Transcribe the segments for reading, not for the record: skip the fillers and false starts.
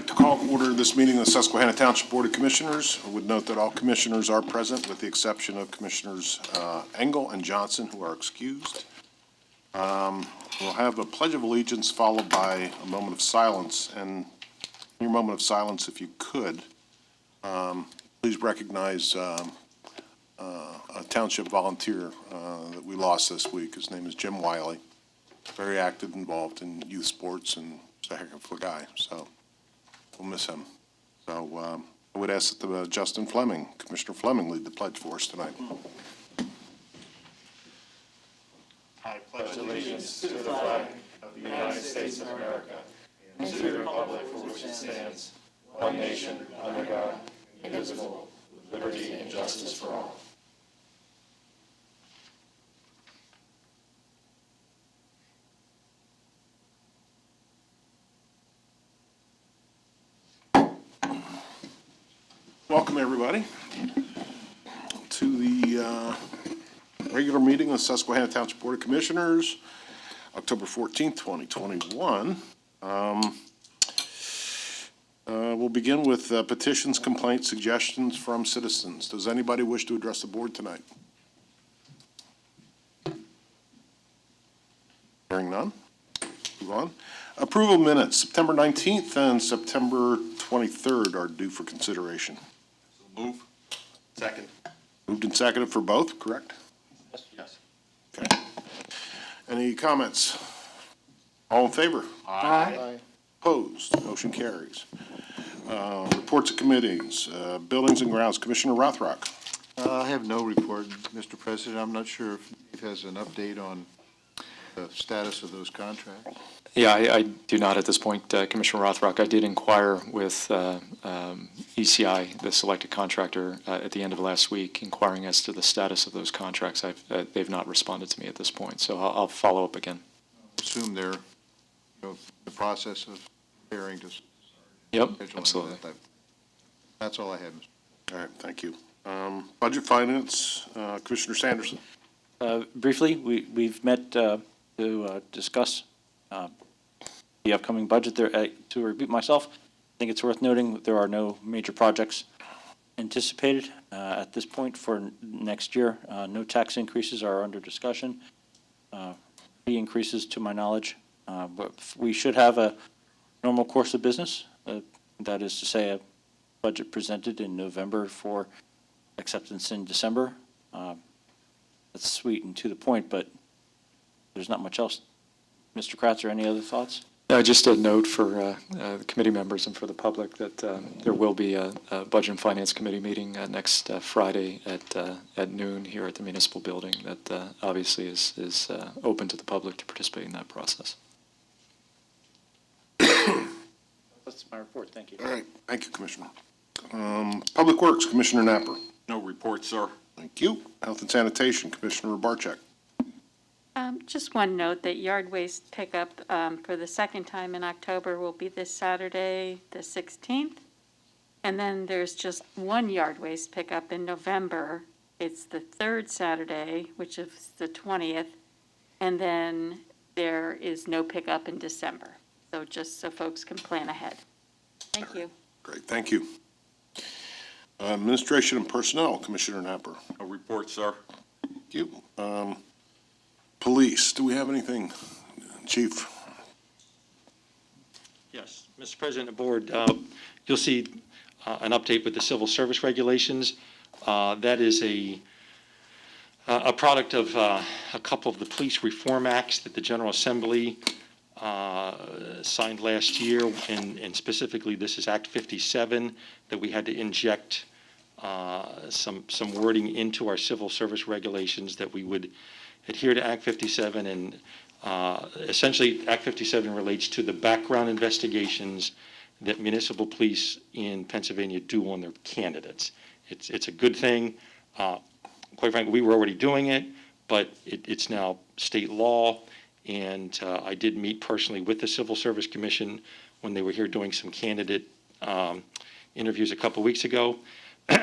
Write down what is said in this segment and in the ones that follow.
like to call to order this meeting of the Susquehanna Township Board of Commissioners. I would note that all commissioners are present with the exception of Commissioners Engel and Johnson, who are excused. We'll have a Pledge of Allegiance followed by a moment of silence. And in your moment of silence, if you could, please recognize a township volunteer that we lost this week. His name is Jim Wiley. Very active, involved in youth sports, and he's a heck of a guy. So we'll miss him. So I would ask that Justin Fleming, Commissioner Fleming, lead the pledge for us tonight. I pledge allegiance to the flag of the United States of America and to the republic for which it stands, one nation, under God, indivisible, with liberty and justice for all. Welcome, everybody, to the regular meeting of the Susquehanna Township Board of Commissioners, October 14th, 2021. We'll begin with petitions, complaints, suggestions from citizens. Does anybody wish to address the board tonight? Hearing none. Move on. Approval minutes, September 19th and September 23rd are due for consideration. Move. Second. Moved and seconded for both, correct? Yes. Okay. Any comments? All in favor? Aye. Opposed? Motion carries. Reports of committees, Buildings and Grounds, Commissioner Rothrock. I have no report, Mr. President. I'm not sure if he has an update on the status of those contracts. Yeah, I do not at this point, Commissioner Rothrock. I did inquire with ECI, the selected contractor, at the end of last week, inquiring as to the status of those contracts. They've not responded to me at this point, so I'll follow up again. Assume they're, the process of preparing to. Yep, absolutely. That's all I have, Mr. All right, thank you. Budget Finance, Commissioner Sanderson. Briefly, we've met to discuss the upcoming budget. There, to repeat myself, I think it's worth noting that there are no major projects anticipated at this point for next year. No tax increases are under discussion. Fee increases, to my knowledge, but we should have a normal course of business. That is to say, a budget presented in November for acceptance in December. That's sweet and to the point, but there's not much else. Mr. Kratzer, any other thoughts? Just a note for the committee members and for the public that there will be a Budget and Finance Committee meeting next Friday at noon here at the municipal building that obviously is open to the public to participate in that process. That's my report. Thank you. All right, thank you, Commissioner. Public Works, Commissioner Napper. No report, sir. Thank you. Health and Sanitation, Commissioner Barczyk. Just one note that yard waste pickup for the second time in October will be this Saturday, the 16th. And then there's just one yard waste pickup in November. It's the third Saturday, which is the 20th. And then there is no pickup in December. So just so folks can plan ahead. Thank you. Great, thank you. Administration and Personnel, Commissioner Napper. No report, sir. Thank you. Police, do we have anything? Chief? Yes, Mr. President and Board, you'll see an update with the civil service regulations. That is a product of a couple of the police reform acts that the General Assembly signed last year, and specifically this is Act 57 that we had to inject some wording into our civil service regulations that we would adhere to Act 57, and essentially Act 57 relates to the background investigations that municipal police in Pennsylvania do on their candidates. It's a good thing. Quite frankly, we were already doing it, but it's now state law, and I did meet personally with the Civil Service Commission when they were here doing some candidate interviews a couple weeks ago.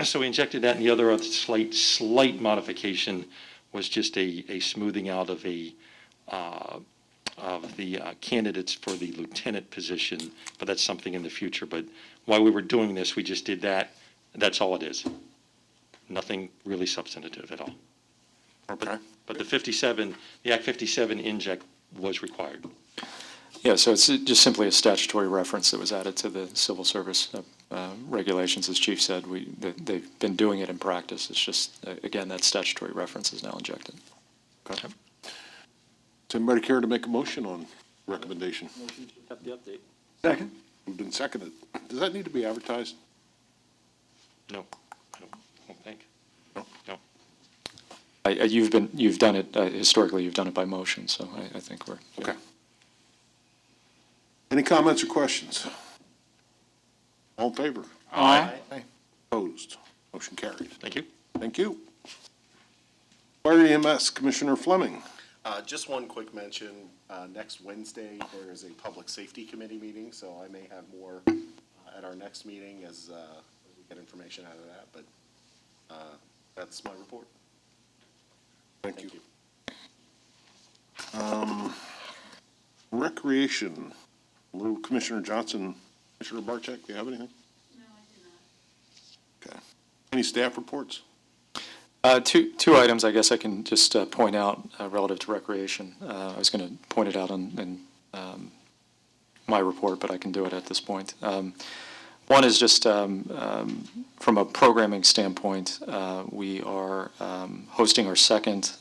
So we injected that, and the other slight modification was just a smoothing out of of the candidates for the lieutenant position, but that's something in the future. But while we were doing this, we just did that. That's all it is. Nothing really substantive at all. Okay. But the Act 57 inject was required. Yeah, so it's just simply a statutory reference that was added to the civil service regulations. As Chief said, they've been doing it in practice. It's just, again, that statutory reference is now injected. Okay. Does anybody care to make a motion on recommendation? Have the update. Second. Moved and seconded. Does that need to be advertised? No, I don't think. No? No. You've done it, historically, you've done it by motion, so I think we're. Okay. Any comments or questions? All in favor? Aye. Opposed? Motion carried. Thank you. Thank you. Fire EMS, Commissioner Fleming. Just one quick mention, next Wednesday, there is a Public Safety Committee meeting, so I may have more at our next meeting as we get information out of that, but that's my report. Thank you. Recreation, Commissioner Johnson, Commissioner Barczyk, do you have anything? No, I do not. Okay. Any staff reports? Two items I guess I can just point out relative to recreation. I was going to point it out in my report, but I can do it at this point. One is just from a programming standpoint, we are hosting our second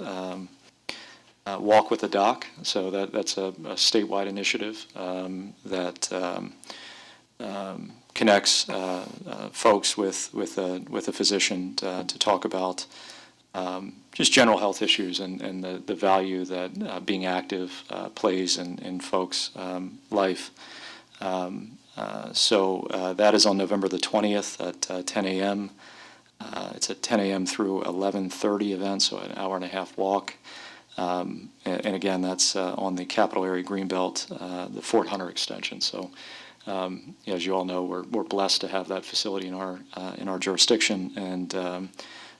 Walk with the Doc. So that's a statewide initiative that connects folks with a physician to talk about just general health issues and the value that being active plays in folks' life. So that is on November the 20th at 10 a.m. It's a 10 a.m. through 11:30 event, so an hour and a half walk. And again, that's on the Capital Area Greenbelt, the Fort Hunter extension. So as you all know, we're blessed to have that facility in our jurisdiction, and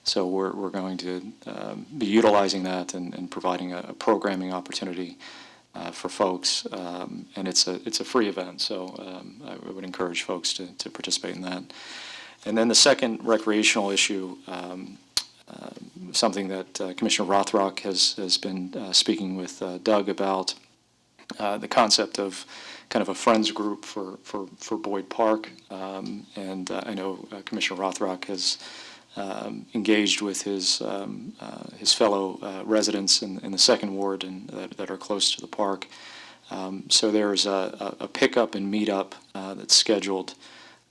so we're going to be utilizing that and providing a programming opportunity for folks, and it's a free event, so I would encourage folks to participate in that. And then the second recreational issue, something that Commissioner Rothrock has been speaking with Doug about, the concept of kind of a friends group for Boyd Park, and I know Commissioner Rothrock has engaged with his fellow residents in the second ward and that are close to the park. So there's a pickup and meetup that's scheduled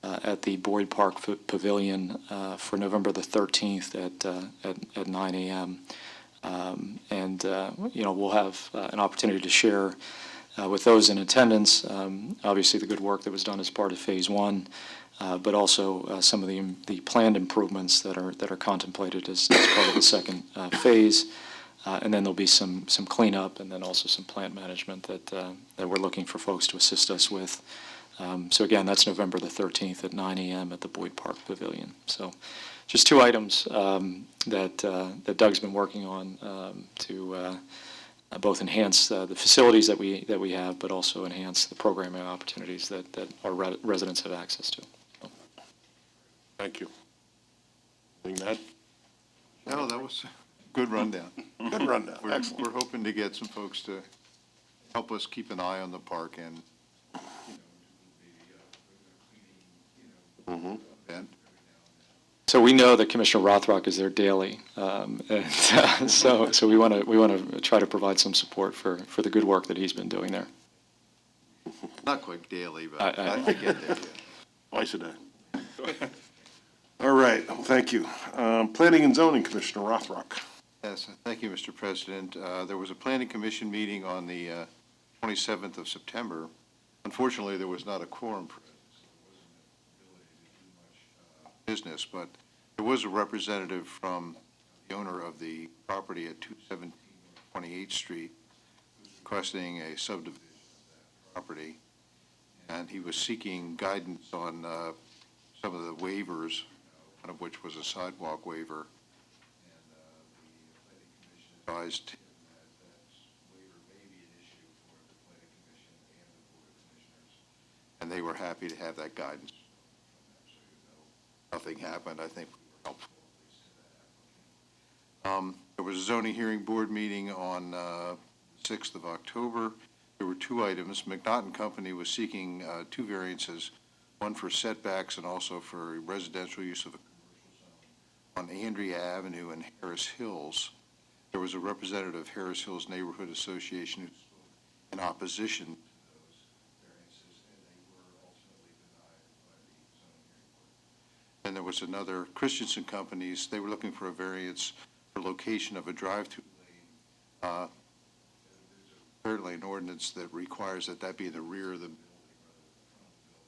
at the Boyd Park Pavilion for November the 13th at 9 a.m. And we'll have an opportunity to share with those in attendance, obviously the good work that was done as part of Phase 1. But also some of the planned improvements that are contemplated as part of the second phase, and then there'll be some cleanup, and then also some plant management that we're looking for folks to assist us with. So again, that's November the 13th at 9 a.m. at the Boyd Park Pavilion. So just two items that Doug's been working on to both enhance the facilities that we have, but also enhance the programming opportunities that our residents have access to. Thank you. Anything to add? No, that was a good rundown. Good rundown. We're Excellent. hoping to get some folks to help us keep an eye on the park and, event. So we know that Commissioner Rothrock is there daily, and so we want to try to provide some support for the good work that he's been doing there. Not quite daily, but I- I get there. Twice a day. All right, well, thank you. Planning and Zoning, Commissioner Rothrock. Yes, thank you, Mr. President. There was a planning commission meeting on the 27th of September. Unfortunately, there was not a quorum present, so there wasn't an ability to do much business, but there was a representative from the owner of the property at 217 28th Street requesting a subdivision of that property, and he was seeking guidance on some of the waivers, one of which was a sidewalk waiver. And the planning commission advised him that that waiver may be an issue for the and they were happy to have that guidance. Nothing happened. I think we were helpful. There was a zoning hearing board meeting on 6th of October. There were two items. McNaughton Company was seeking two variances, one for setbacks and also for residential use of a commercial zone on Andrea Avenue in Harris Hills. There was a representative of Harris Hills Neighborhood Association who spoke in opposition to those variances, and they were ultimately denied by the zoning hearing board. Then there was another, Christensen Companies, they were looking for a variance for location of a drive-through lane. There's apparently an ordinance that requires that that be in the rear of the building rather than the front of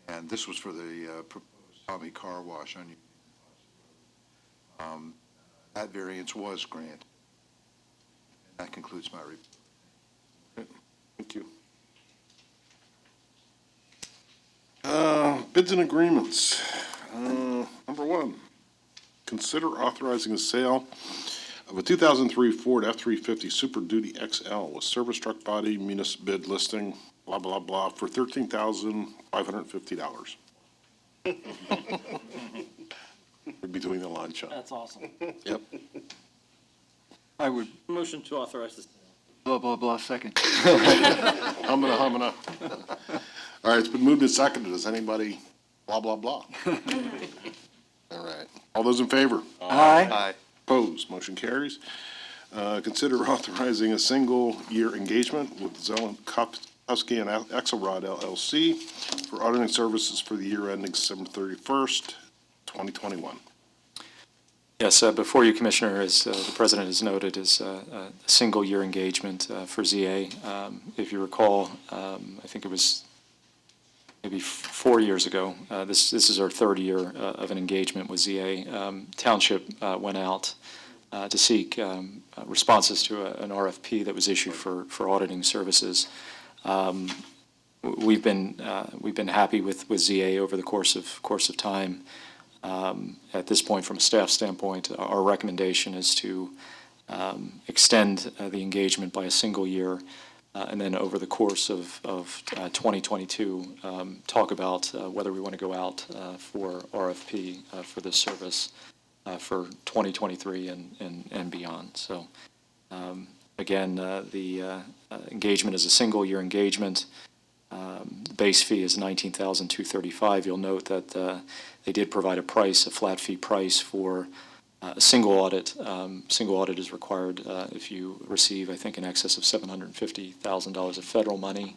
the building. And this was for the proposed Tommy Car Wash on Union Plaza Road. That variance was granted. And that concludes my report. Thank you. Bids and agreements. Number one, consider authorizing the sale of a 2003 Ford F-350 Super Duty XL with service truck body, municipal bid listing, blah, blah, blah, for $13,550. Between the line, Sean. That's awesome. Yep. I would, Motion to authorize this. blah, blah, blah, second. Humana, humana. All right, it's been moved and seconded. Does anybody blah, blah, blah? All right. All those in favor? Aye. Opposed? Motion carries. Consider authorizing a single-year engagement with Susquehanna Township LLC for auditing services for the year ending December 31st, 2021. Yes, before you, Commissioner, as the President has noted, is a single-year engagement for ZA. If you recall, I think it was maybe 4 years ago. This is our third year of an engagement with ZA. Township went out to seek responses to an RFP that was issued for auditing services. We've been happy with ZA over the course of time. At this point, from a staff standpoint, our recommendation is to extend the engagement by a single year, and then over the course of 2022, talk about whether we want to go out for RFP for this service for 2023 and beyond. So, again, the engagement is a single-year engagement. The base fee is $19,235. You'll note that they did provide a flat fee price for a single audit. Single audit is required if you receive, I think, in excess of $750,000 of federal money.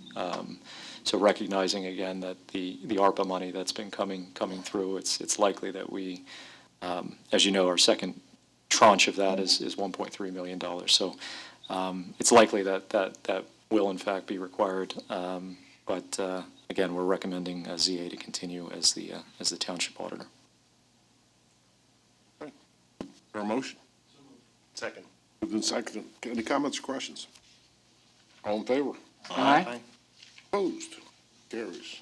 So recognizing, again, that the ARPA money that's been coming through, it's likely that we, as you know, our second tranche of that is $1.3 million. So it's likely that will, in fact, be required. But again, we're recommending ZA to continue as the township auditor. Or a motion? Second. Moved and seconded. Any comments or questions? All in favor? Aye. Opposed? Carries.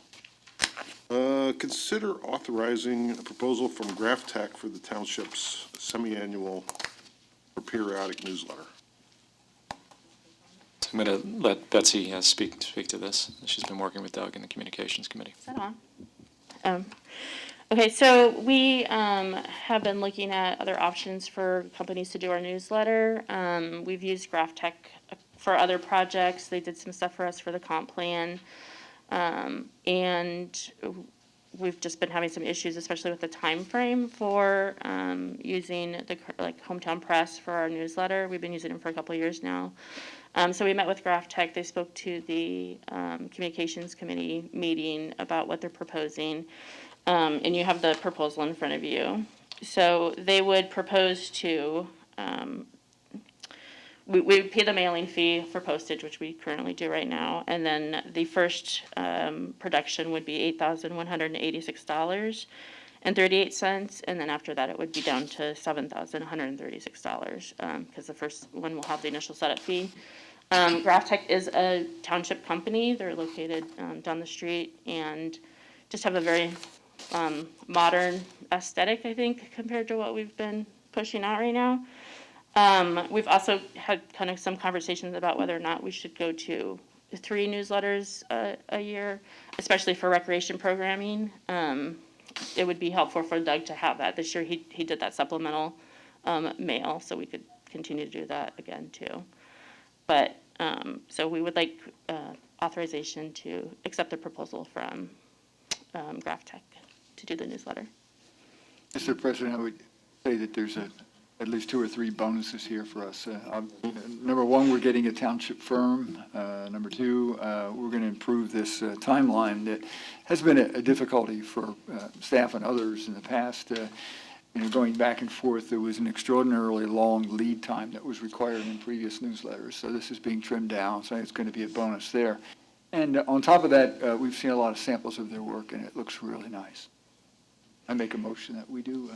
Consider authorizing a proposal from Graph Tech for the township's semi-annual or periodic newsletter. I'm going to let Betsy speak to this. She's been working with Doug in the Communications Committee. Is that on? Okay, so we have been looking at other options for companies to do our newsletter. We've used Graph Tech for other projects. They did some stuff for us for the comp plan. And we've just been having some issues, especially with the time frame for using the Hometown Press for our newsletter. We've been using them for a couple of years now. So we met with Graph Tech. They spoke to the Communications Committee meeting about what they're proposing. And you have the proposal in front of you. So they would propose to, we pay the mailing fee for postage, which we currently do right now. And then the first production would be $8,186.38. And then after that, it would be down to $7,136 because the first one will have the initial setup fee. Graph Tech is a township company. They're located down the street and just have a very modern aesthetic, I think, compared to what we've been pushing out right now. We've also had kind of some conversations about whether or not we should go to 3 newsletters a year, especially for recreation programming. It would be helpful for Doug to have that. This year, he did that supplemental mail, so we could continue to do that again, too. But, so we would like authorization to accept the proposal from Graph Tech to do the newsletter. Mr. President, I would say that there's at least 2 or 3 bonuses here for us. Number one, we're getting a township firm. Number two, we're going to improve this timeline that has been a difficulty for staff and others in the past. Going back and forth, there was an extraordinarily long lead time that was required in previous newsletters. So this is being trimmed down, so it's going to be a bonus there. And on top of that, we've seen a lot of samples of their work, and it looks really nice. I make a motion that we do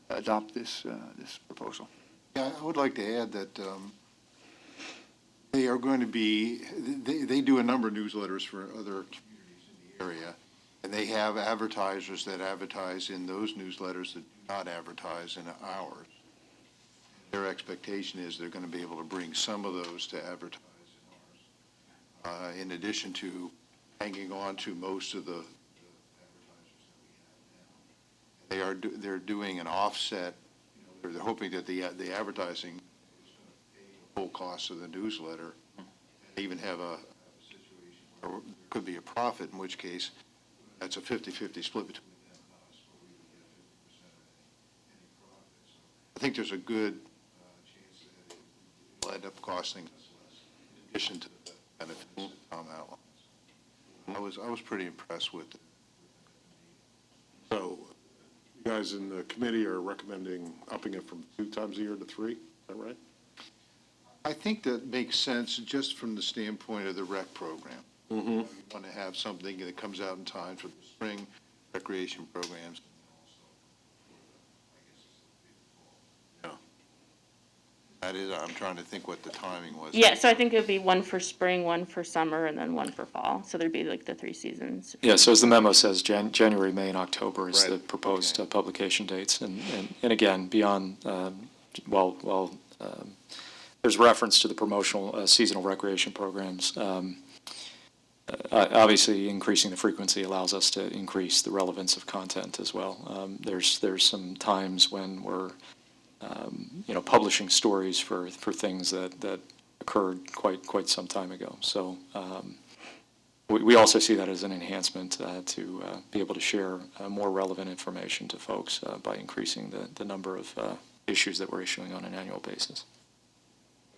adopt this proposal. Yeah, I would like to add that they are going to be, they do a number of newsletters for other communities in the area, and they have advertisers that advertise in those newsletters that do not advertise in ours. Their expectation is they're going to be able to bring some of those to advertise in ours, in addition to hanging on to most of the they're doing an offset. They're hoping that the advertising is going to pay the full cost of the newsletter. They even have a situation where there could be a profit, in which case that's a 50-50 split between them and us, where we would get 50% of any profit. So I think there's a good chance that it will end up costing us less, in addition to the benefits that Tom outlines. I was pretty impressed with it. So you guys in the committee are recommending upping it from 2 times a year to 3, is that right? I think that makes sense just from the standpoint of the rec program. Mm-hmm. You want to have something that comes out in time for the spring recreation programs. Yeah. That is, I'm trying to think what the timing was. Yeah, so I think it would be 1 for spring, 1 for summer, and then 1 for fall. So there'd be like the 3 seasons. Yeah, so as the memo says, January, May, and October is Right. the proposed Okay. publication dates. And again, beyond, there's reference to the promotional seasonal recreation programs. Obviously, increasing the frequency allows us to increase the relevance of content as well. There's some times when we're, publishing stories for things that occurred quite some time ago. So we also see that as an enhancement to be able to share more relevant information to folks by increasing the number of issues that we're issuing on an annual basis.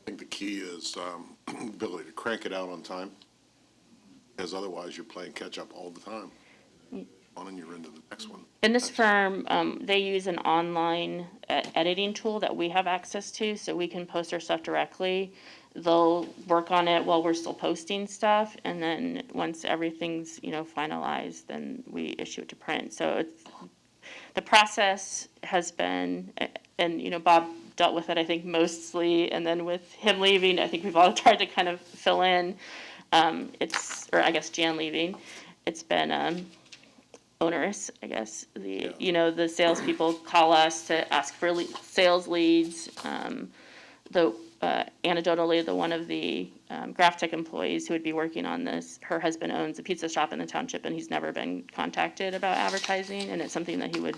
I think the key is ability to crank it out on time, because otherwise you're playing catch-up all the time. One and you're into the next one. In this firm, they use an online editing tool that we have access to, so we can post our stuff directly. They'll work on it while we're still posting stuff, and then once everything's, finalized, then we issue it to print. So the process has been, and, Bob dealt with it, I think, mostly, and then with him leaving, I think we've all tried to kind of fill in. Or I guess Jan leaving, it's been onerous, I guess. The salespeople call us to ask for sales leads. Anecdotally, one of the Graph Tech employees who would be working on this, her husband owns a pizza shop in the township, and he's never been contacted about advertising, and it's something that he would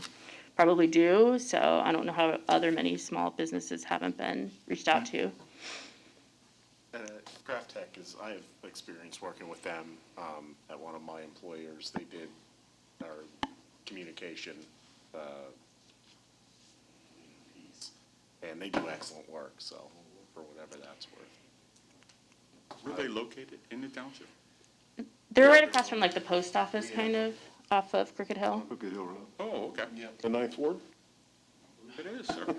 probably do. So I don't know how many small businesses haven't been reached out to. Graph Tech I have experience working with them at one of my employers. They did our communication piece, and they do excellent work, so for whatever that's worth. Where are they located? In the township? They're right across from like the post office, kind of, off of Crooked Hill. Crooked Hill Road. Oh, okay. The 9th Ward? It is, sir.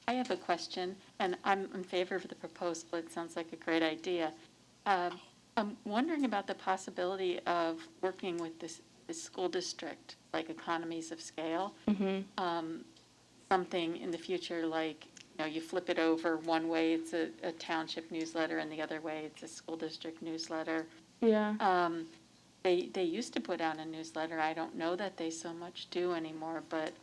I have a question, and I'm in favor of the proposal. It sounds like a great idea. I'm wondering about the possibility of working with the school district, like economies of scale. Something in the future like, you flip it over. One way it's a township newsletter, and the other way it's a school district newsletter. Yeah. They used to put out a newsletter. I don't know that they so much do anymore, but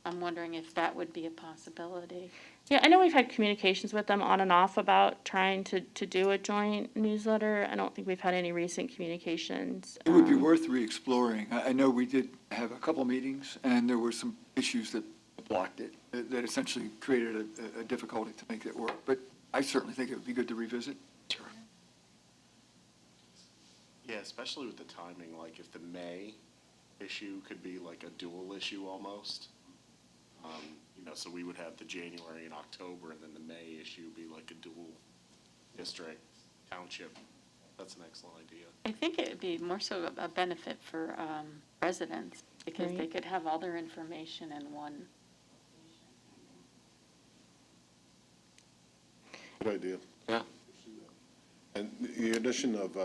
I'm wondering if that would be a possibility. Yeah, I know we've had communications with them on and off about trying to do a joint newsletter. I don't think we've had any recent communications. It would be worth re-exploring. I know we did have a couple meetings, and there were some issues that blocked it, that essentially created a difficulty to make it work. But I certainly think it would be good to revisit. Sure. Yeah, especially with the timing, like if the May issue could be like a dual issue almost. You know, so we would have the January and October, and then the May issue be like a dual district township. That's an excellent idea. I think it would be more so a benefit for residents, because they Right. could have all their information in one. Good idea. Yeah. And the addition of,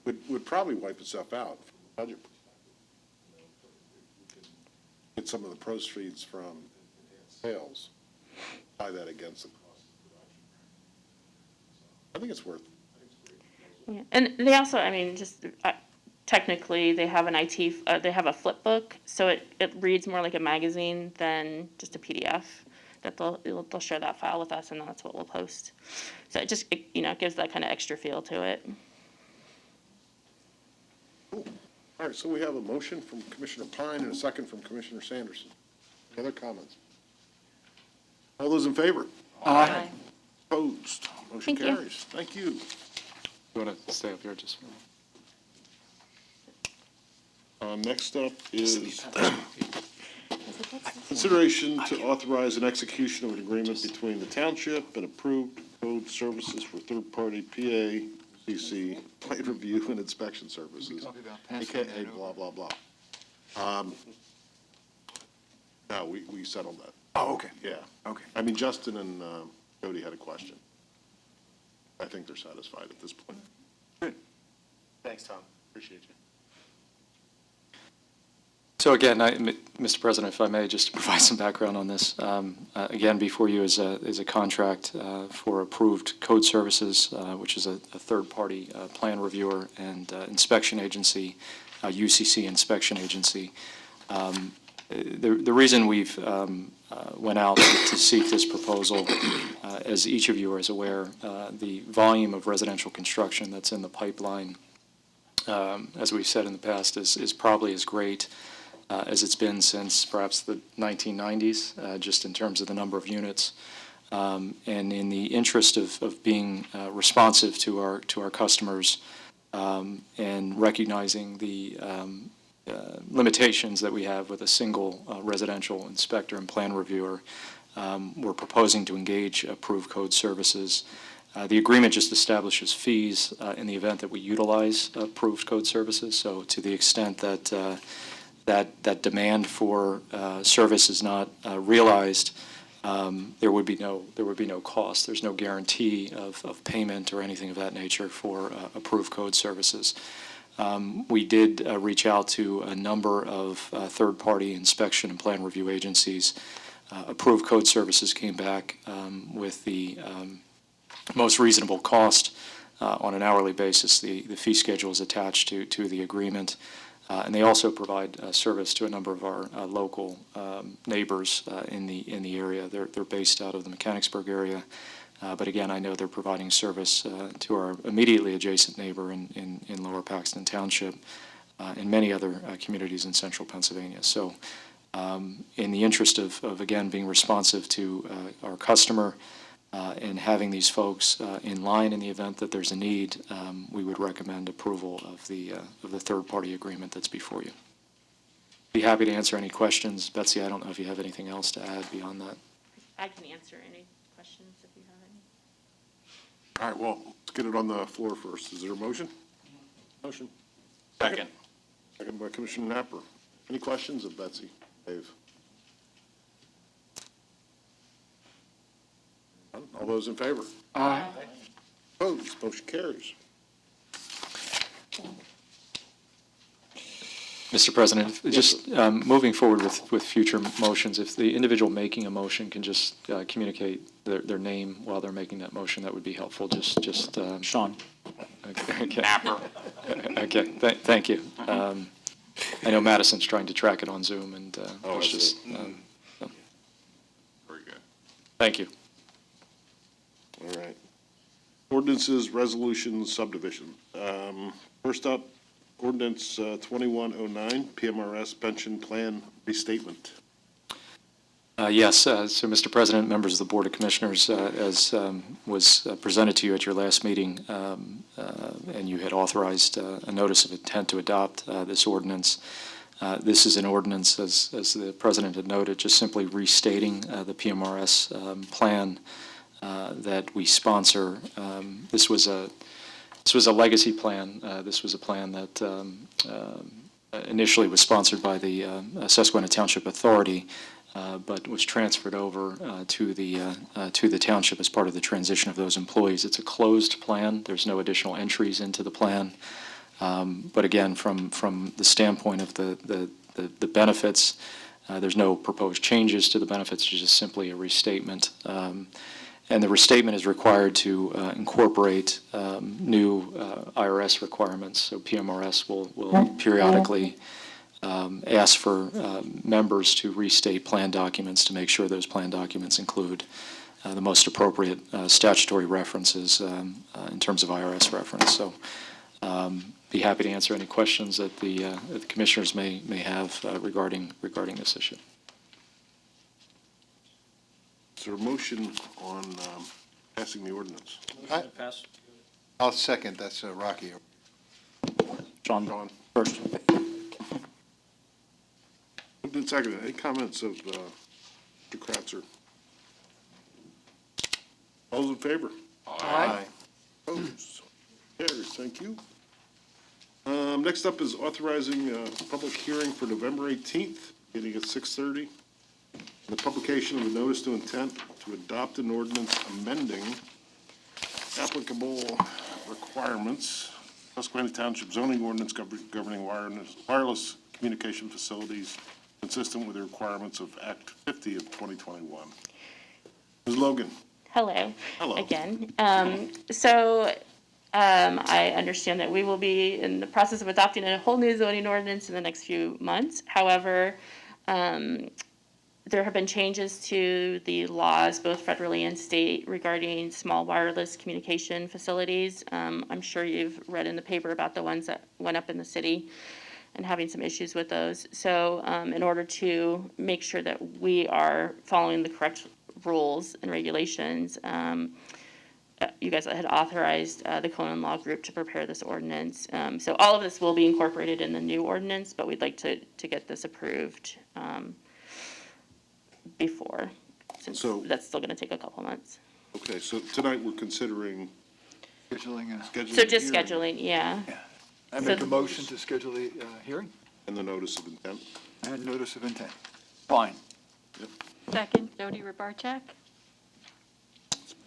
would probably wipe itself out from a budget. Get some of the proceeds from sales, tie that against the cost of production. I think it's worth. Yeah. And they also, I mean, just technically, they have an they have a flip book, so it reads more like a magazine than just a PDF. That they'll share that file with us, and that's what we'll post. So it just, you know, it gives that kind of extra feel to it. All right, so we have a motion from Commissioner Pine and a second from Commissioner Sanderson. Any other comments? All those in favor? Aye. Opposed? Motion Thank you. carries. Thank you. You want to stay up here just for a moment? Next up is consideration to authorize an execution of an agreement between the township and approved code services for third-party PACC plan review and inspection services, Talk about passing AKA that blah, over. blah, blah. No, we settled that. Oh, okay. Yeah. Okay. I mean, Justin and Jody had a question. I think they're satisfied at this point. Good. Thanks, Tom. Appreciate you. So again, Mr. President, if I may, just to provide some background on this. Again, before you is a contract for approved code services, which is a third-party plan reviewer and inspection agency, UCC inspection agency. The reason we've went out to seek this proposal, as each of you are aware, the volume of residential construction that's in the pipeline, as we've said in the past, is probably as great as it's been since perhaps the 1990s, just in terms of the number of units. And in the interest of being responsive to our customers and recognizing the limitations that we have with a single residential inspector and plan reviewer, we're proposing to engage approved code services. The agreement just establishes fees in the event that we utilize approved code services. So to the extent that that demand for service is not realized, there would be no cost. There's no guarantee of payment or anything of that nature for approved code services. We did reach out to a number of third-party inspection and plan review agencies. Approved code services came back with the most reasonable cost on an hourly basis. The fee schedule is attached to the agreement. And they also provide service to a number of our local neighbors in the area. They're based out of the Mechanicsburg area. But again, I know they're providing service to our immediately adjacent neighbor in Lower Paxton Township and many other communities in central Pennsylvania. So in the interest of again, being responsive to our customer and having these folks in line in the event that there's a need, we would recommend approval of the third-party agreement that's before you. Be happy to answer any questions. Betsy, I don't know if you have anything else to add beyond that. I can answer any questions if you have any. All right, well, let's get it on the floor first. Is there a motion? Motion. Second. Second by Commissioner Napper. Any questions of Betsy, Dave? All those in favor? Aye. Opposed? Motion carries. Mr. President, just moving forward with future motions, if the individual making a motion can just communicate their name while they're making that motion, that would be helpful. Just Sean. Okay. Okay, thank you. I know Madison's trying to track it on Zoom, and Oh, it's is just, it? so, Very good. thank you. All right. Ordinances, resolutions, subdivision. First up, ordinance 2109, PMRS pension plan restatement. Yes, so Mr. President, members of the Board of Commissioners, as was presented to you at your last meeting, and you had authorized a notice of intent to adopt this ordinance. This is an ordinance, as the President had noted, just simply restating the PMRS plan that we sponsor. This was a legacy plan. This was a plan that initially was sponsored by the Susquehanna Township Authority, but was transferred over to the township as part of the transition of those employees. It's a closed plan. There's no additional entries into the plan. But again, from the standpoint of the benefits, there's no proposed changes to the benefits. It's just simply a restatement. And the restatement is required to incorporate new IRS requirements. So PMRS will periodically ask for members to restate plan documents to make sure those plan documents include the most appropriate statutory references in terms of IRS reference. So be happy to answer any questions that the commissioners may have regarding this issue. Is there a motion on passing the ordinance? Pass. I'll second, that's Rocky. Sean, Sean? first. Moved and seconded. Any comments of Mr. Kratzer? All those in favor? Aye. Opposed? Carries. Thank you. Next up is authorizing a public hearing for November 18th, beginning at 6:30. The publication of a notice to intent to adopt an ordinance amending applicable requirements, Susquehanna Township zoning ordinance governing wireless communication facilities consistent with the requirements of Act 50 of 2021. Ms. Logan? Hello. Hello. Again. I understand that we will be in the process of adopting a whole new zoning ordinance in the next few months. However, there have been changes to the laws, both federally and state, regarding small wireless communication facilities. I'm sure you've read in the paper about the ones that went up in the city and having some issues with those. So in order to make sure that we are following the correct rules and regulations, you guys had authorized the Conan Law Group to prepare this ordinance. So all of this will be incorporated in the new ordinance, but we'd like to get this approved before, since So- that's still gonna take a couple months. Okay, so tonight we're considering Scheduling, scheduling. So the just hearing scheduling, yeah. I make a motion to schedule the hearing And the notice of intent. and notice of intent. Fine. Second, Jody Rabarchak.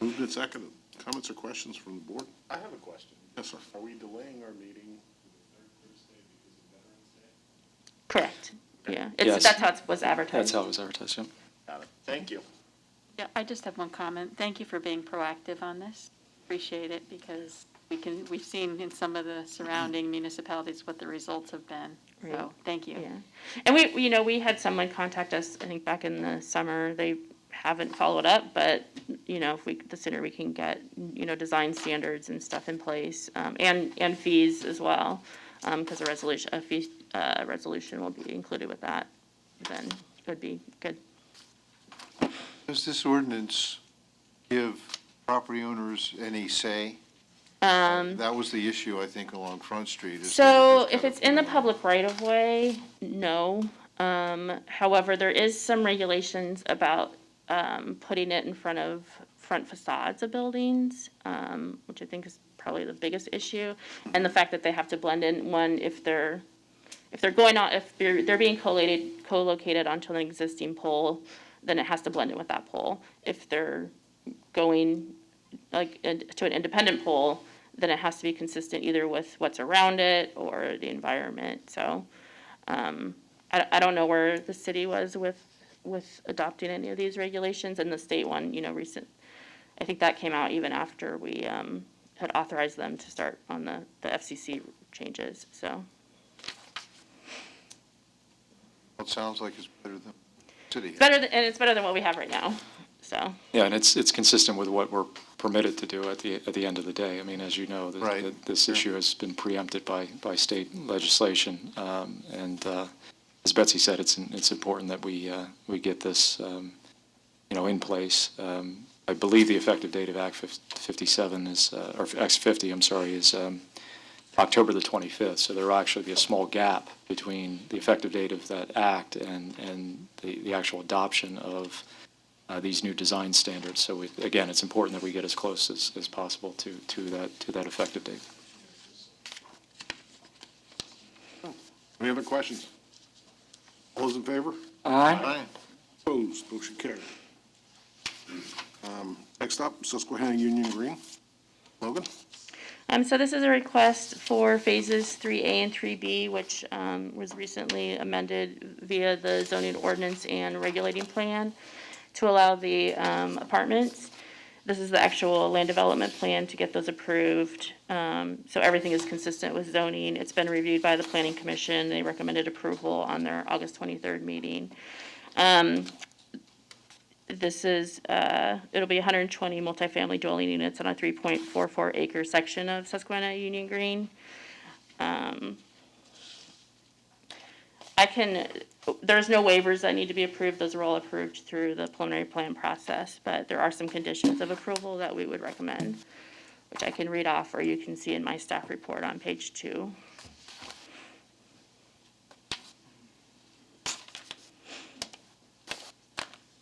Moved and seconded. Comments or questions from the board? I have a question. Yes, sir. Are we delaying our meeting? Correct, yeah. Yes. That's how it was advertised. That's how it was advertised, yeah. Got it. Thank you. Yeah, I just have one comment. Thank you for being proactive on this. Appreciate it, because we've seen in some of the surrounding municipalities what the results have been. Right. So, thank you. Yeah, and we had someone contact us, I think back in the summer, they haven't followed up, but, if the sooner we can get, design standards and stuff in place, and fees as well, because a fee resolution will be included with that, then it would be good. Does this ordinance give property owners any say? That was the issue, I think, along Front Street. is that So it's if got it's in the public right of way, no. However, there is some regulations about, putting it in front facades of buildings, which I think is probably the biggest issue. And the fact that they have to blend in, if they're being co-located onto an existing pole, then it has to blend in with that pole. If they're going to an independent pole, then it has to be consistent either with what's around it or the environment. So I don't know where the city was with adopting any of these regulations, and the state one, I think that came out even after we had authorized them to start on the FCC changes, so. It sounds like it's better than city. It's better than what we have right now, so. Yeah, and it's consistent with what we're permitted to do at the end of the day. I mean, as you know, Right. this issue has been preempted by state legislation. And as Betsy said, it's important that we get this, in place. I believe the effective date of Act 57 is, or Act 50, I'm sorry, is October the 25th. So there will actually be a small gap between the effective date of that act and the actual adoption of these new design standards. So again, it's important that we get as close as possible to that effective date. Any other questions? All those in favor? Aye. Opposed? Motion carried. Next up, Susquehanna Union Green. Logan? So this is a request for phases 3A and 3B, which was recently amended via the zoning ordinance and regulating plan to allow the apartments. This is the actual land development plan to get those approved. So everything is consistent with zoning. It's been reviewed by the Planning Commission. They recommended approval on their August 23rd meeting. This is, it'll be 120 multifamily dwelling units on a 3.44 acre section of Susquehanna Union Green. There's no waivers that need to be approved. Those are all approved through the preliminary plan process, but there are some conditions of approval that we would recommend, which I can read off, or you can see in my staff report on page 2.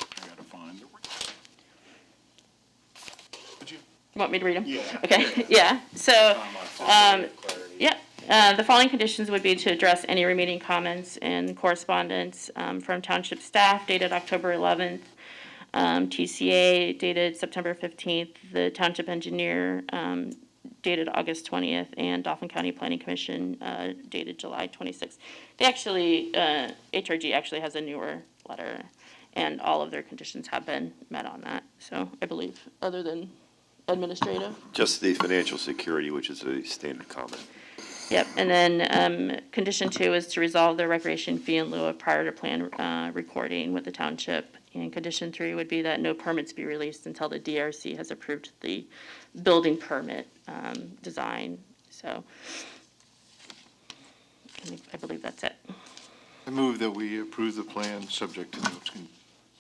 I gotta find it. Would you? Want me to read them? Yeah. Okay, yeah, so, the following conditions would be to address any remaining comments and correspondence from township staff dated October 11th, TCA dated September 15th, the township engineer dated August 20th, and Dauphin County Planning Commission dated July 26th. They actually, HRG actually has a newer letter, and all of their conditions have been met on that, so I believe, other than administrative. Just the financial security, which is a standard comment. Yep, and then condition 2 is to resolve the recreation fee in lieu of prior to plan recording with the township. And condition 3 would be that no permits be released until the DRC has approved the building permit design. So I believe that's it. I move that we approve the plan subject to those conditions.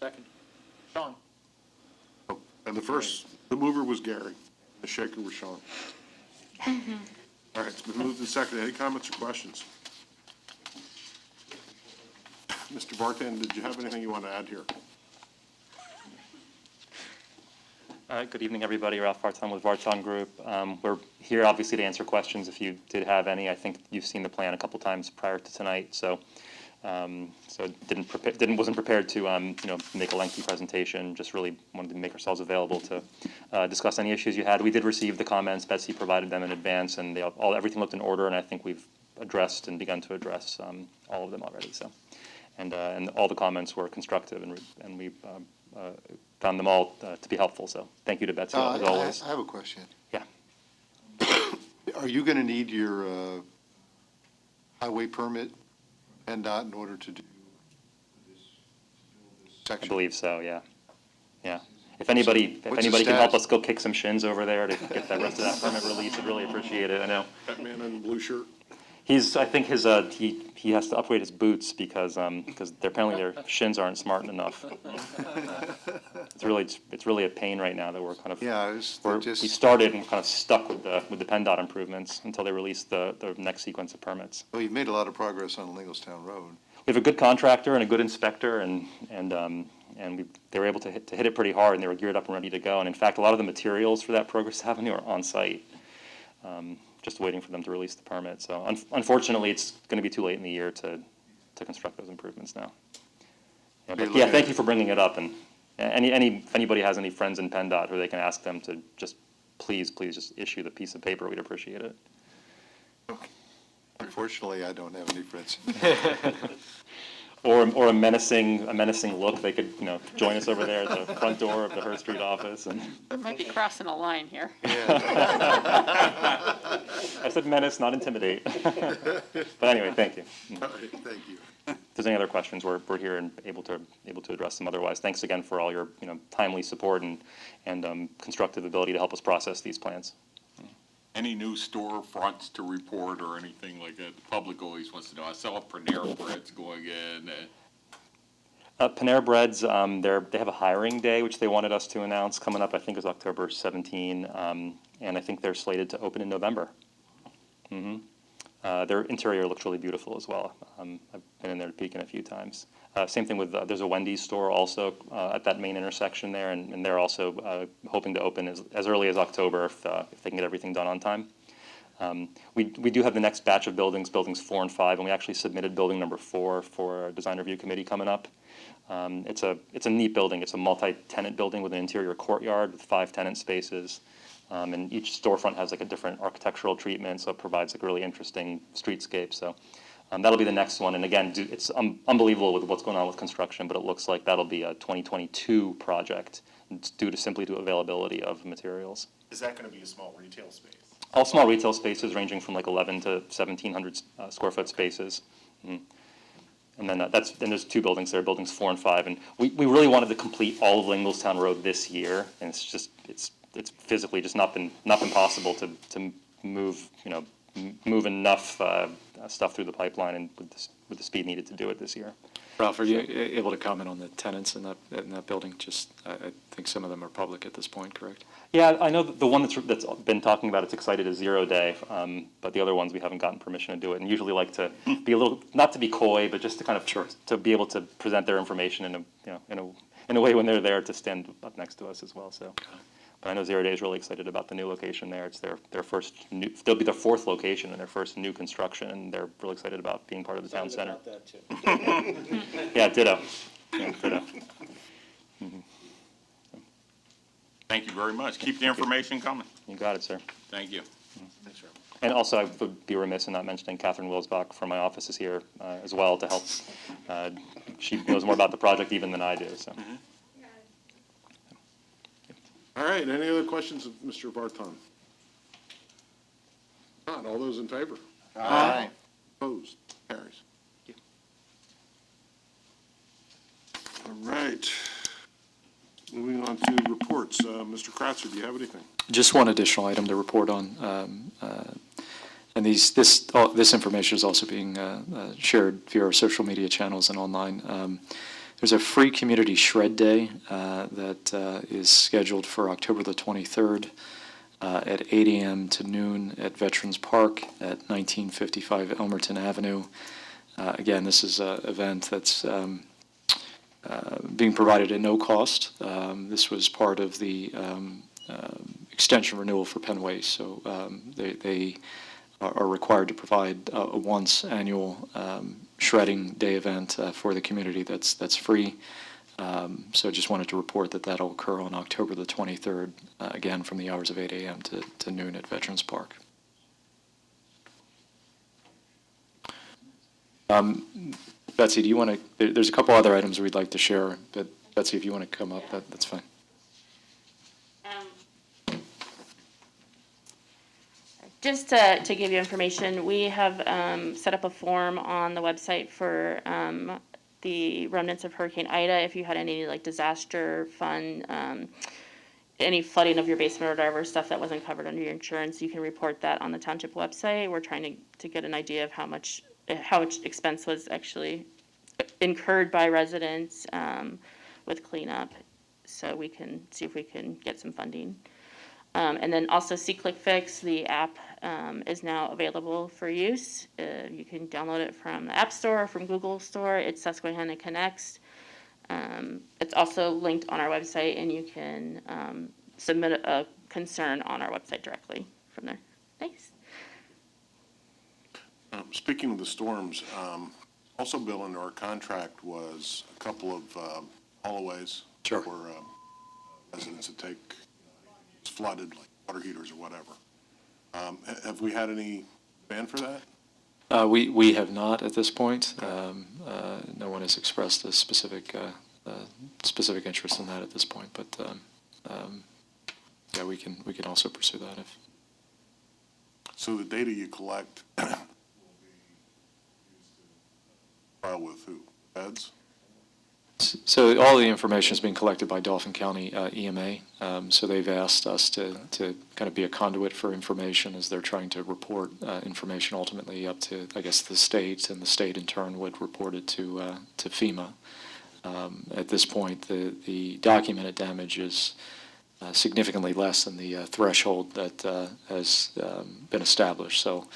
Second. Sean? And the mover was Gary. The shaker was Sean. All right, it's been moved and seconded. Any comments or questions? Mr. Vartan, did you have anything you want to add here? Good evening, everybody. Ralph Vartan with Vartan Group. We're here obviously to answer questions if you did have any. I think you've seen the plan a couple times prior to tonight, so wasn't prepared to make a lengthy presentation. Just really wanted to make ourselves available to discuss any issues you had. We did receive the comments. Betsy provided them in advance, and everything looked in order. And I think we've addressed and begun to address all of them already. So, and all the comments were constructive, and we found them all to be helpful. So, thank you to Betsy as always. I have a question. Yeah. Are you going to need your highway permit and PennDOT in order to do this I section? believe so, yeah. Yeah. If anybody What's the can help status? us go kick some shins over there to get that rest of that permit released, I'd really appreciate it, I know. That man in the blue shirt? I think he has to upgrade his boots because apparently their shins aren't smart enough. It's really a pain right now that we're kind of. Yeah, We started and kind of stuck with the PennDOT improvements until they release the next sequence of permits. Well, you've made a lot of progress on Lingelstown Road. We have a good contractor and a good inspector, and they were able to hit it pretty hard, and they were geared up and ready to go. And in fact, a lot of the materials for that Progress Avenue are on site, just waiting for them to release the permit. So unfortunately, it's going to be too late in the year to construct those improvements now. Yeah, but yeah, thank you for bringing it up. And if anybody has any friends in PennDOT who they can ask them to please just issue the piece of paper, we'd appreciate it. Unfortunately, I don't have any friends. Or a menacing look. They could, join us over there at the front door of the Hearst Street office. And Might be crossing a line here. I said menace, not intimidate. But anyway, thank you. All right, thank you. If there's any other questions, we're here and able to address them. Otherwise, thanks again for all your, timely support and constructive ability to help us process these plans. Any new storefronts to report or anything like that? The public always wants to know. I saw Panera Bread's going in. Panera Bread's, they have a hiring day, which they wanted us to announce coming up, I think is October 17. And I think they're slated to open in November. Their interior looks really beautiful as well. I've been in there to peek in a few times. Same thing with, there's a Wendy's store also at that main intersection there, and they're also hoping to open as early as October if they can get everything done on time. We do have the next batch of buildings 4 and 5, and we actually submitted building number 4 for a design review committee coming up. It's a neat building. It's a multi-tenant building with an interior courtyard with 5 tenant spaces. And each storefront has like a different architectural treatment, so it provides like a really interesting streetscape. So that'll be the next one. And again, it's unbelievable with what's going on with construction, but it looks like that'll be a 2022 project simply to availability of materials. Is that going to be a small retail space? All small retail spaces ranging from like 11 to 1,700 square foot spaces. And then there's 2 buildings there, buildings 4 and 5. And we really wanted to complete all of Linglstown Road this year, and it's physically just not been possible to move enough stuff through the pipeline and with the speed needed to do it this year. Ralph, are you able to comment on the tenants in that building? Just, I think some of them are public at this point, correct? Yeah, I know the one that's been talking about it's excited is 0 Day, but the other ones we haven't gotten permission to do it, and usually like to be a little, not to be coy, but just to kind of to be able to present their information in a way when they're there to stand up next to us as well. So. But I know 0 Day is really excited about the new location there. It's their first they'll be their 4th location and their first new construction, and they're really excited about being part of the town center. About that, too. Yeah, ditto. Yeah, ditto. Thank you very much. Keep the information coming. You got it, sir. Thank you. And also, I would be remiss in not mentioning Catherine Wilsbach from my office is here as well to help. She knows more about the project even than I do, so. All right, any other questions of Mr. Vartan? Not, all those in favor? Aye. Opposed? Carries. All right. Moving on to reports. Mr. Kratzer, do you have anything? Just one additional item to report on. And this information is also being shared via our social media channels and online. There's a free community shred day that is scheduled for October the 23rd at 8 a.m. to noon at Veterans Park at 1955 Elmerton Avenue. Again, this is an event that's being provided at no cost. This was part of the extension renewal for Penn Waste, so they are required to provide a once annual shredding day event for the community that's free. So just wanted to report that that'll occur on October the 23rd, again from the hours of 8 a.m. to noon at Veterans Park. Betsy, do you want to, there's a couple other items we'd like to share, but Betsy, if you want to come up, that's fine. Just to give you information, we have set up a form on the website for the remnants of Hurricane Ida. If you had any like disaster fund, any flooding of your basement or whatever, stuff that wasn't covered under your insurance, you can report that on the township website. We're trying to get an idea of how much expense was actually incurred by residents with cleanup, so we can see if we can get some funding. And then also SeeClickFix, the app is now available for use. You can download it from the App Store or from Google Store. It's Susquehanna Connects. It's also linked on our website, and you can submit a concern on our website directly from there. Thanks. Speaking of the storms, also built into our contract was a couple of hallways Sure. for residents that take it's flooded, like water heaters or whatever. Have we had any demand for that? We have not at this point. No one has expressed a specific interest in that at this point, but yeah, we can also pursue that if. So the data you collect will be used to file with who? Feds? So all the information is being collected by Dauphin County EMA. So they've asked us to kind of be a conduit for information as they're trying to report information ultimately up to, I guess, the state, and the state in turn would report it to FEMA. At this point, the documented damage is significantly less than the threshold that has been established. So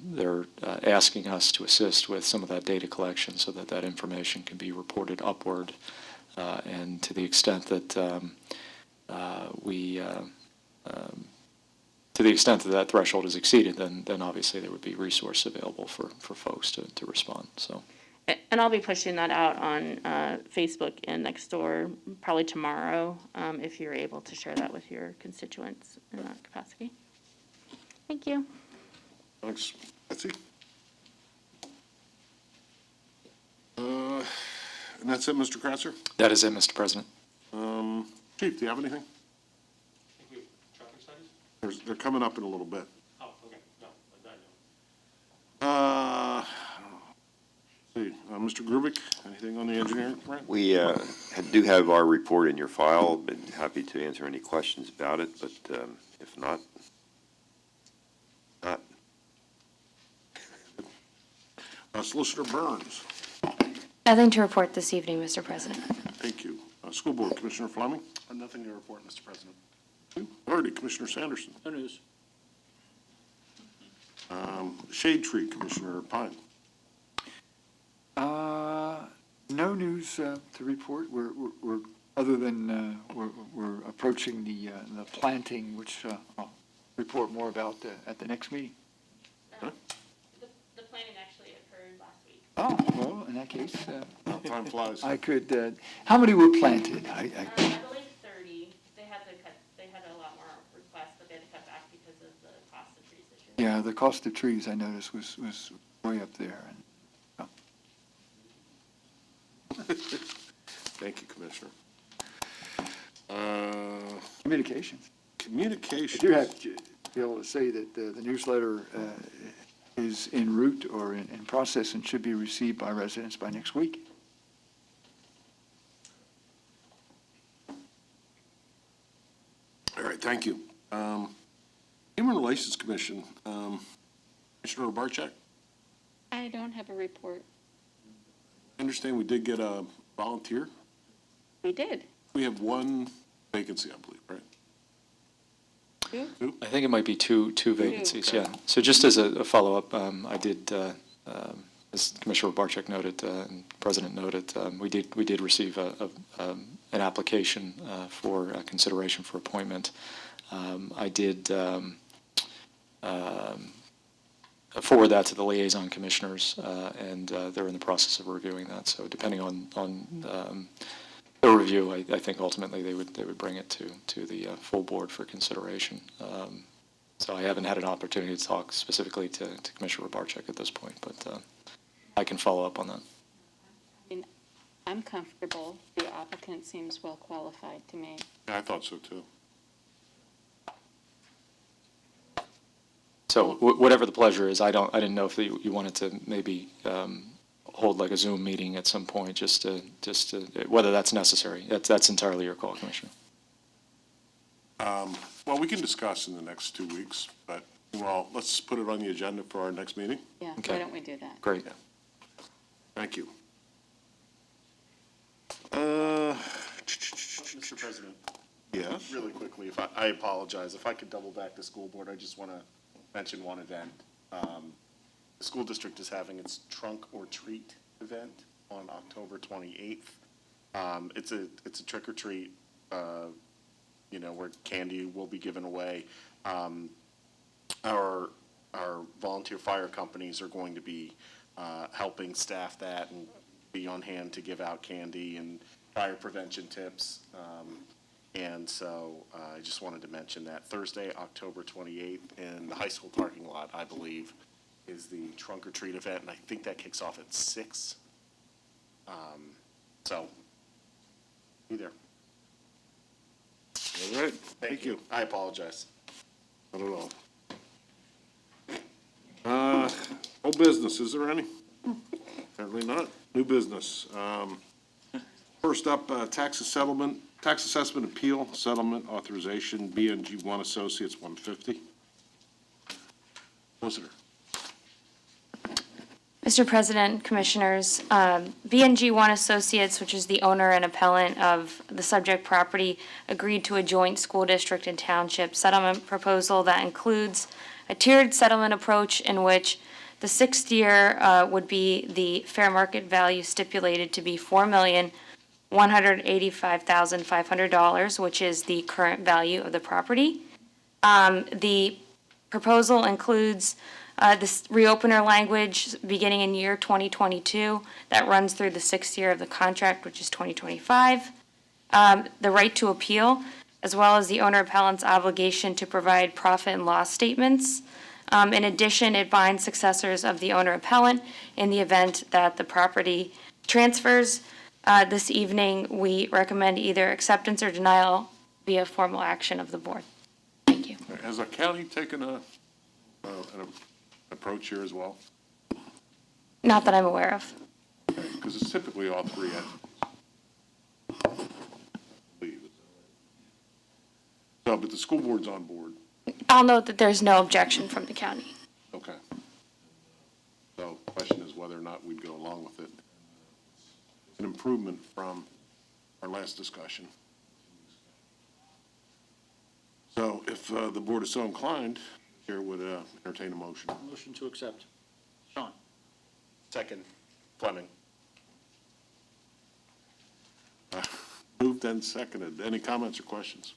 they're asking us to assist with some of that data collection so that that information can be reported upward. And to the extent that that threshold is exceeded, then obviously there would be resource available for folks to respond. So. And I'll be pushing that out on Facebook and Nextdoor probably tomorrow, if you're able to share that with your constituents in that capacity. Thank you. Thanks. Betsy? And that's it, Mr. Kratzer? That is it, Mr. President. Chief, do you have anything? Traffic studies? They're coming up in a little bit. Oh, okay, no, I know. See, Mr. Grubik, anything on the engineering front? We do have our report in your file. Been happy to answer any questions about it, but if not. Solicitor Burns, Nothing to report this evening, Mr. President. thank you. School Board, Commissioner Fleming. Nothing to report, Mr. President. Authority, Commissioner Sanderson. No news. Shade Tree, Commissioner Pine. No news to report. We're other than we're approaching the planting, which I'll report more about at the next meeting. The planning actually occurred last week. Oh, well, in that case, Time flies. I could, how many were planted? I believe 30. They had a lot more requests, but they had to cut back because of the cost of trees this year. Yeah, the cost of trees, I noticed, was way up there. Thank you, Commissioner. Communications. I Communications. do have to be able to say that the newsletter is en route or in process and should be received by residents by next week. All right, thank you. Human Relations Commission, Commissioner Barczak, I don't have a report. I understand we did get a volunteer. We did. We have one vacancy, I believe, right? Two? I think it might be two vacancies, yeah. So just as a follow-up, I did, as Commissioner Barczak noted, and the President noted, we did receive an application for consideration for appointment. I did forward that to the liaison commissioners, and they're in the process of reviewing that. So depending on the review, I think ultimately they would bring it to the full board for consideration. So I haven't had an opportunity to talk specifically to Commissioner Barczak at this point, but I can follow up on that. I mean, I'm comfortable. The applicant seems well qualified to me. Yeah, I thought so, too. So whatever the pleasure is, I didn't know if you wanted to maybe hold like a Zoom meeting at some point, just to whether that's necessary. That's entirely your call, Commissioner. Well, we can discuss in the next 2 weeks, but, well, let's put it on the agenda for our next meeting. Yeah, Okay. why don't we do that? Great. Thank you. Mr. President, Yes? really quickly, I apologize, if I could double back to school board, I just want to mention one event. The school district is having its Trunk or Treat event on October 28th. It's a trick or treat, where candy will be given away. Our volunteer fire companies are going to be helping staff that and be on hand to give out candy and fire prevention tips. And so I just wanted to mention that Thursday, October 28th, in the high school parking lot, I believe, is the trunk or treat event, and I think that kicks off at 6. So, be there. All right, thank you. I apologize. Not at all. Old business, is there any? Apparently not. New business. First up, tax assessment appeal settlement authorization, BNG One Associates, 150. Solicitor. Mr. President, Commissioners, BNG One Associates, which is the owner and appellant of the subject property, agreed to a joint school district and township settlement proposal that includes a tiered settlement approach in which the sixth year would be the fair market value stipulated to be $4,185,500, which is the current value of the property. The proposal includes this reopener language beginning in year 2022 that runs through the sixth year of the contract, which is 2025. The right to appeal, as well as the owner appellant's obligation to provide profit and loss statements. In addition, it binds successors of the owner appellant in the event that the property transfers. This evening, we recommend either acceptance or denial via formal action of the board. Thank you. Has the county taken an approach here as well? Not that I'm aware of. Because it's typically all three entities. So, but the school board's on board. I'll note that there's no objection from the county. Okay. So the question is whether or not we'd go along with it. An improvement from our last discussion. So if the board is so inclined, Chair would entertain a motion. Motion to accept. Sean? Second, Fleming. Moved and seconded. Any comments or questions?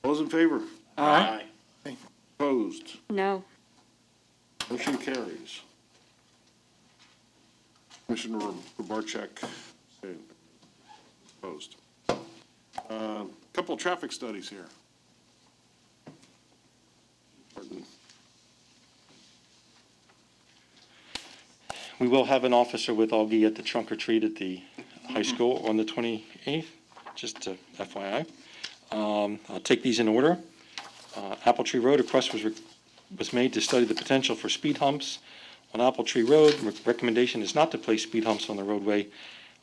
Those in favor? Aye. Opposed? No. Motion carries. Commissioner Barczyk, opposed. Couple of traffic studies here. Pardon. We will have an officer with Augie at the trunk or treat at the high school on the 28th, just FYI. I'll take these in order. Apple Tree Road, a request was made to study the potential for speed humps on Apple Tree Road. Recommendation is not to place speed humps on the roadway.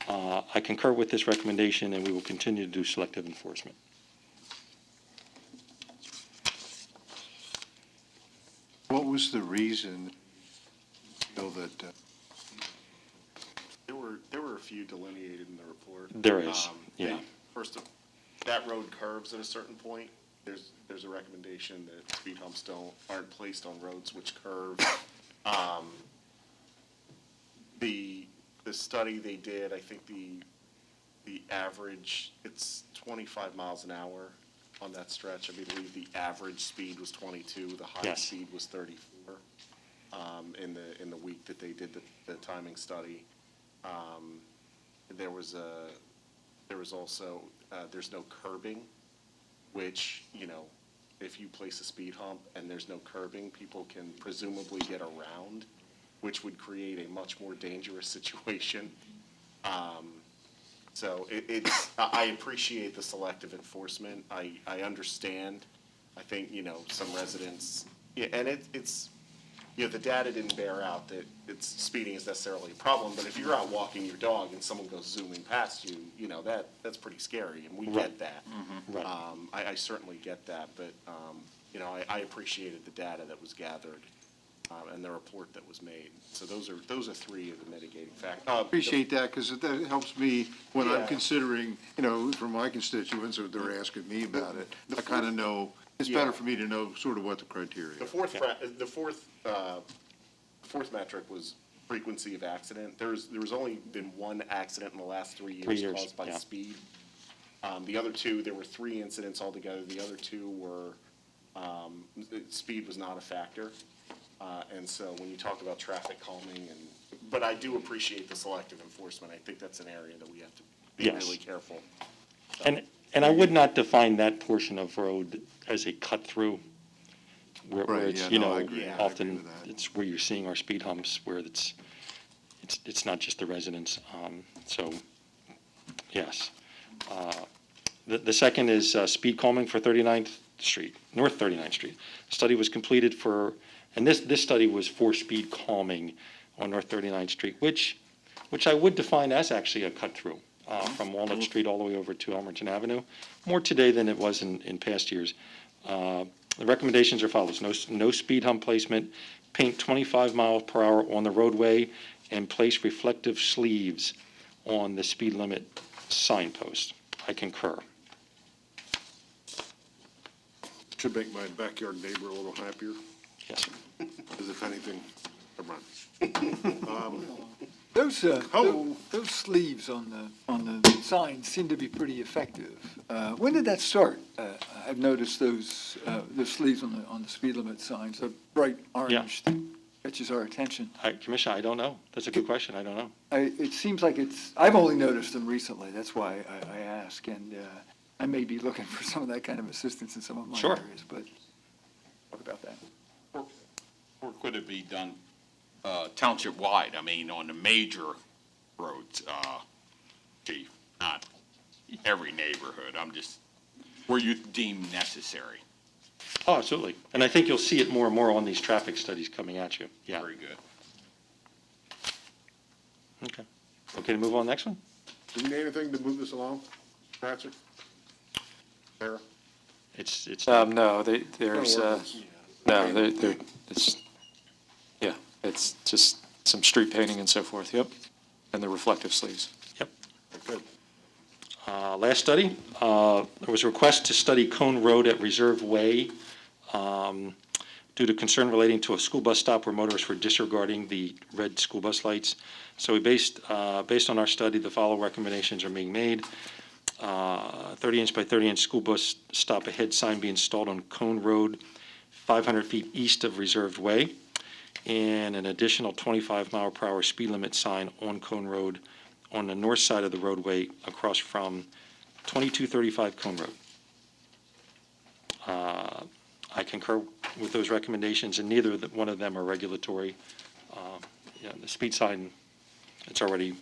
I concur with this recommendation, and we will continue to do selective enforcement. What was the reason, Bill, that, There were a few delineated in the report. There is, yeah. First, that road curves at a certain point. There's a recommendation that speed humps aren't placed on roads which curve. The study they did, I think the average, it's 25 miles an hour on that stretch. I believe the average speed was 22, the high Yes. speed was 34, in the week that they did the timing study. There was also, there's no curbing, which, if you place a speed hump and there's no curbing, people can presumably get around, which would create a much more dangerous situation. So I appreciate the selective enforcement. I understand. I think, some residents, and it's, the data didn't bear out that speeding is necessarily a problem, but if you're out walking your dog and someone goes zooming past you, that's pretty scary, and we get that. Right. I certainly get that, but, I appreciated the data that was gathered, and the report that was made. So those are three of the mitigating factors. appreciate that, because that helps me when I'm Yeah. considering, for my constituents, or they're asking me about it. I kind of know, it's Yeah. better for me to know sort of what the criteria The are. fourth metric was frequency of accident. There was only been one accident in the last 3 years. 3 years, Caused by yeah. speed. The other two, there were 3 incidents altogether. The other 2 were, speed was not a factor. And so when you talk about traffic calming but I do appreciate the selective enforcement. I think that's an area that we have to be Yes. really careful. And I would not define that portion of road as a cut-through. where Right, it's, yeah, you no, know, I agree. I agree often with that. it's where you're seeing our speed humps, where it's not just the residents. So, yes. The second is speed calming for 39th Street, North 39th Street. Study was completed for, and this study was for speed calming on North 39th Street, which I would define as actually a cut-through from Walnut Street all the way over to Elmerton Avenue, more today than it was in past years. The recommendations are follows: no speed hump placement, paint 25 miles per hour on the roadway, and place reflective sleeves on the speed limit signpost. I concur. Should make my backyard neighbor a little happier, Yes, sir. because if anything, never mind. Those, Oh. those sleeves on the signs seem to be pretty effective. When did that start? I've noticed those, the sleeves on the speed limit signs, a bright orange that catches our attention. Commissioner, I don't know. That's a good question. I don't know. It seems like I've only noticed them recently, that's why I ask, and I may be looking for some of that kind of assistance in some of my Sure. areas, but talk about that. Or could it be done township-wide? I mean, on the major roads, chief, not every neighborhood. I'm just, where you deem necessary. Oh, absolutely. And I think you'll see it more and more on these traffic studies coming at you. Yeah. Very good. Okay. Okay to move on to the next one? Do we need anything to move this along, Patrick? Sarah? It's. No, there's, ordinance. no, it's just some street painting and so forth, yep, and the reflective sleeves. Yep. Good. Last study, there was a request to study Cone Road at Reserve Way due to concern relating to a school bus stop where motorists were disregarding the red school bus lights. So we based on our study, the following recommendations are being made. 30-inch by 30-inch school bus stop ahead sign be installed on Cone Road, 500 feet east of Reserved Way, and an additional 25-mile-per-hour speed limit sign on Cone Road on the north side of the roadway across from 2235 Cone Road. I concur with those recommendations, and neither one of them are regulatory. The speed sign, it's already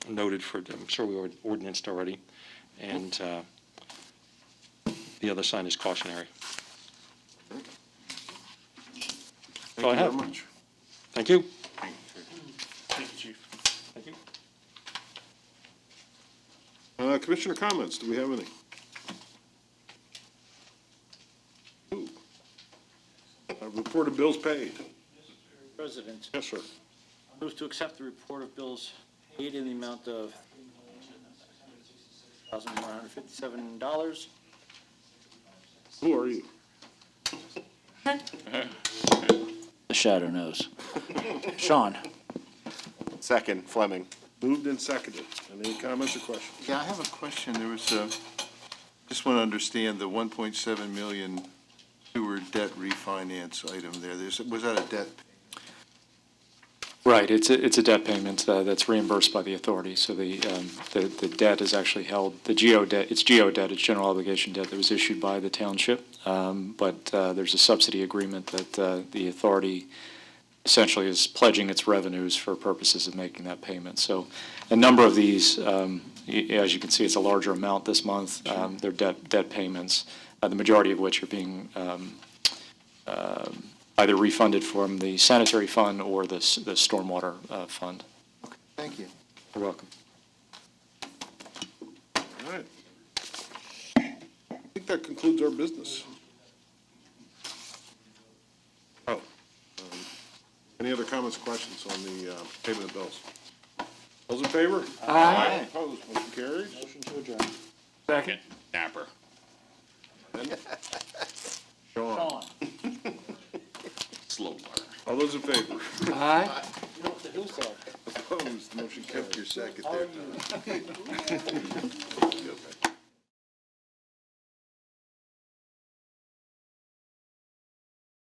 noted for, I'm sure we ordinanced already, and the other sign is cautionary. That's all I Thank you have. very much. Thank you. Thank you, Chief. Thank you. Commissioner comments, do we have any? Ooh. Report of bills paid. President, Yes, sir. move to accept the report of bills paid in the amount of $1,157. Who are you? The shadow knows. Sean. Second, Fleming. Moved and seconded. Any comments or questions? Yeah, I have a question. There was just want to understand the 1.7 million sewer debt refinance item there. Was that a debt? Right, it's a debt payment that's reimbursed by the authority, so the debt is actually held, the GO debt, it's general obligation debt that was issued by the township, but there's a subsidy agreement that the authority essentially is pledging its revenues for purposes of making that payment. So a number of these, as you can see, it's a larger amount this month, they're debt payments, the majority of which are being either refunded from the sanitary fund or the stormwater fund. Okay, thank you. You're welcome. All right. I think that concludes our business. Oh, any other comments or questions on the payment of bills? Those in favor? Aye. Opposed, motion carries. Motion to adjourn. Second. Napper. Sean. Slow burn. All those in favor? Aye. You know what the hills are. Opposed, motion carries. Your second there, Tom.